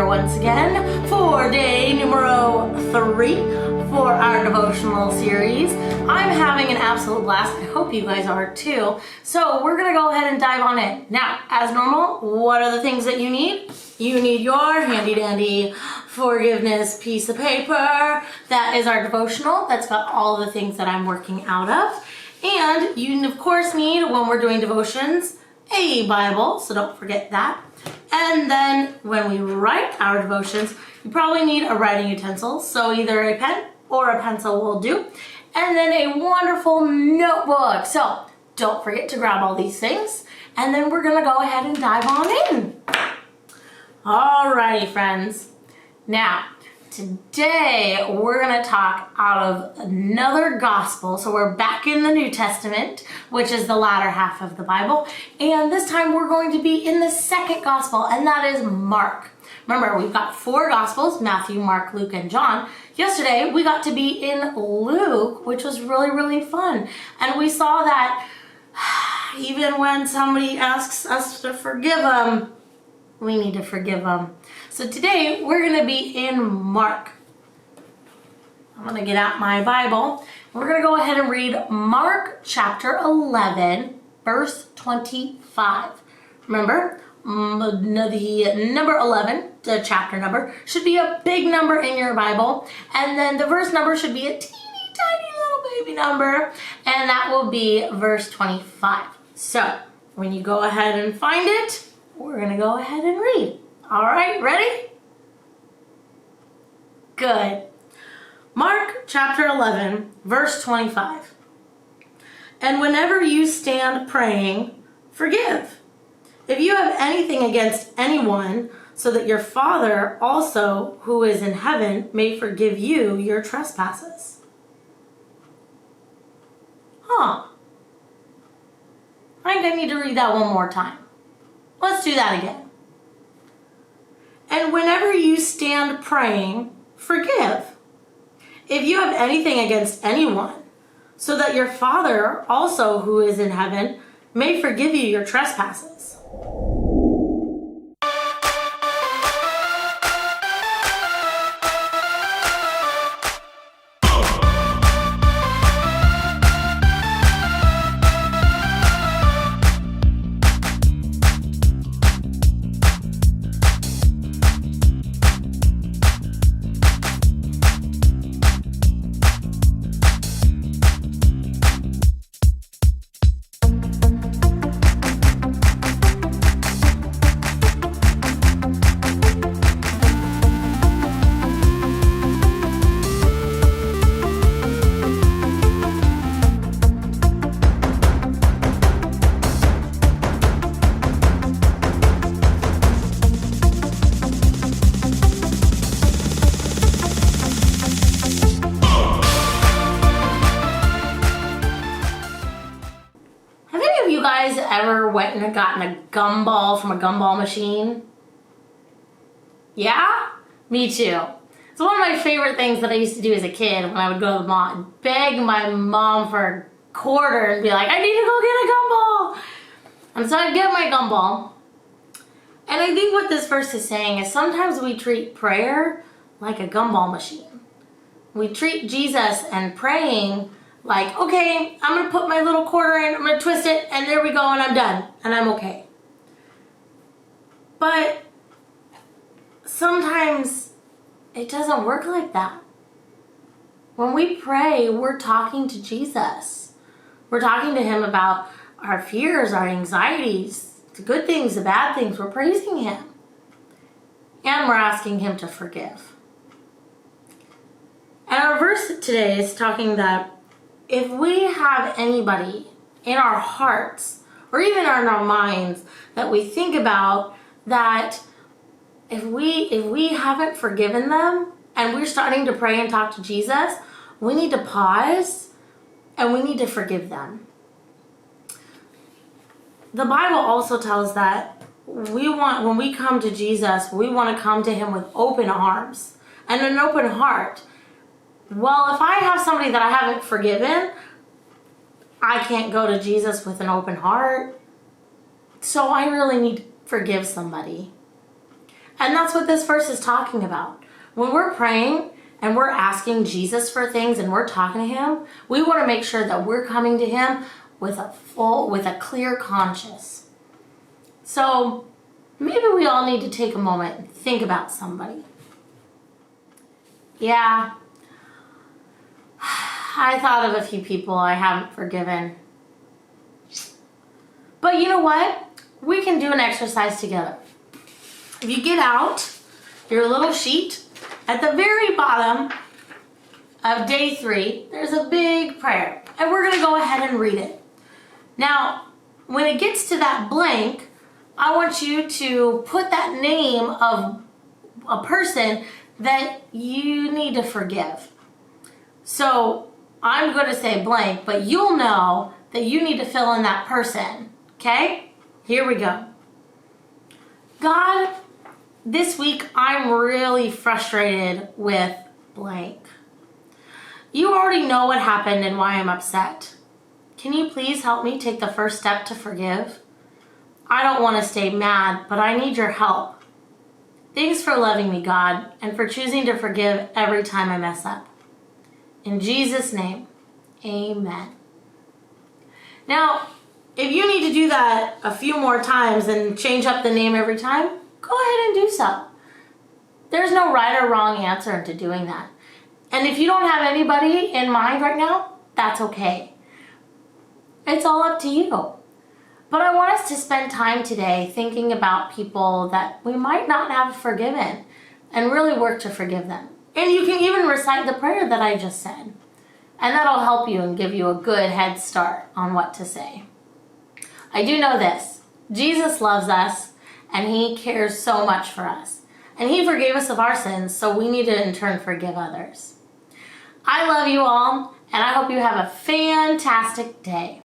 here once again for day numero 3 for our devotional series. I'm having an absolute blast. I hope you guys are too. So we're gonna go ahead and dive on in. Now, as normal, what are the things that you need? You need your handy dandy forgiveness piece of paper. That is our devotional. That's got all the things that I'm working out of. And you of course need, when we're doing devotions, a Bible, so don't forget that. And then when we write our devotions, you probably need a writing utensil, so either a pen or a pencil will do. And then a wonderful notebook. So don't forget to grab all these things, and then we're gonna go ahead and dive on in. Alrighty, friends. Now, today we're going to talk out of another gospel. So we're back in the New Testament, which is the latter half of the Bible. And this time we're going to be in the second gospel, and that is Mark. Remember, we've got 4 gospels: Matthew, Mark, Luke, and John. Yesterday we got to be in Luke, which was really, really fun. And we saw that even when somebody asks us to forgive them, we need to forgive them. So today we're going to be in Mark. I'm going to get out my Bible. We're going to go ahead and read Mark chapter 11, verse 25. Remember, the number 11, the chapter number, should be a big number in your Bible. And then the verse number should be a teeny tiny little baby number. And that will be verse 25. So when you go ahead and find it, we're going to go ahead and read. All right, ready? Good. Mark chapter 11, verse 25. And whenever you stand praying, forgive, if you have anything against anyone, so that your Father also, who is in heaven, may forgive you your trespasses. I think I need to read that one more time. Let's do that again. And whenever you stand praying, forgive, if you have anything against anyone, so that your Father also, who is in heaven, may forgive you your trespasses. Ever went and gotten a gumball from a gumball machine? Yeah? Me too. It's one of my favorite things that I used to do as a kid when I would go to the mall and beg my mom for a quarter and be like, I need to go get a gumball. And so I'd get my gumball. And I think what this verse is saying is sometimes we treat prayer like a gumball machine. We treat Jesus and praying like, okay, I'm going to put my little quarter in, I'm going to twist it, and there we go, and I'm done, and I'm okay. But sometimes it doesn't work like that. When we pray, we're talking to Jesus. We're talking to Him about our fears, our anxieties, the good things, the bad things. We're praising Him. And we're asking Him to forgive. And our verse today is talking that if we have anybody in our hearts or even in our minds that we think about, that if we haven't forgiven them and we're starting to pray and talk to Jesus, we need to pause and we need to forgive them. The Bible also tells that when we come to Jesus, we want to come to Him with open arms and an open heart. Well, if I have somebody that I haven't forgiven, I can't go to Jesus with an open heart. So I really need to forgive somebody. And that's what this verse is talking about. When we're praying and we're asking Jesus for things and we're talking to him, we want to make sure that we're coming to him with a clear conscience. So maybe we all need to take a moment and think about somebody. Yeah, I thought of a few people I haven't forgiven. But you know what? We can do an exercise together. If you get out your little sheet, at the very bottom of day 3, there's a big prayer. And we're going to go ahead and read it. Now, when it gets to that blank, I want you to put that name of a person that you need to forgive. So I'm going to say blank, but you'll know that you need to fill in that person. Okay? Here we go. God, this week I'm really frustrated with blank. You already know what happened and why I'm upset. Can you please help me take the first step to forgive? I don't want to stay mad, but I need your help. Thanks for loving me, God, and for choosing to forgive every time I mess up. In Jesus' name, amen. Now, if you need to do that a few more times and change up the name every time, go ahead and do so. There's no right or wrong answer to doing that. And if you don't have anybody in mind right now, that's okay. It's all up to you. But I want us to spend time today thinking about people that we might not have forgiven and really work to forgive them. And you can even recite the prayer that I just said. And that'll help you and give you a good head start on what to say. I do know this. Jesus loves us and he cares so much for us. And he forgave us of our sins, so we need to in turn forgive others. I love you all, and I hope you have a fantastic day.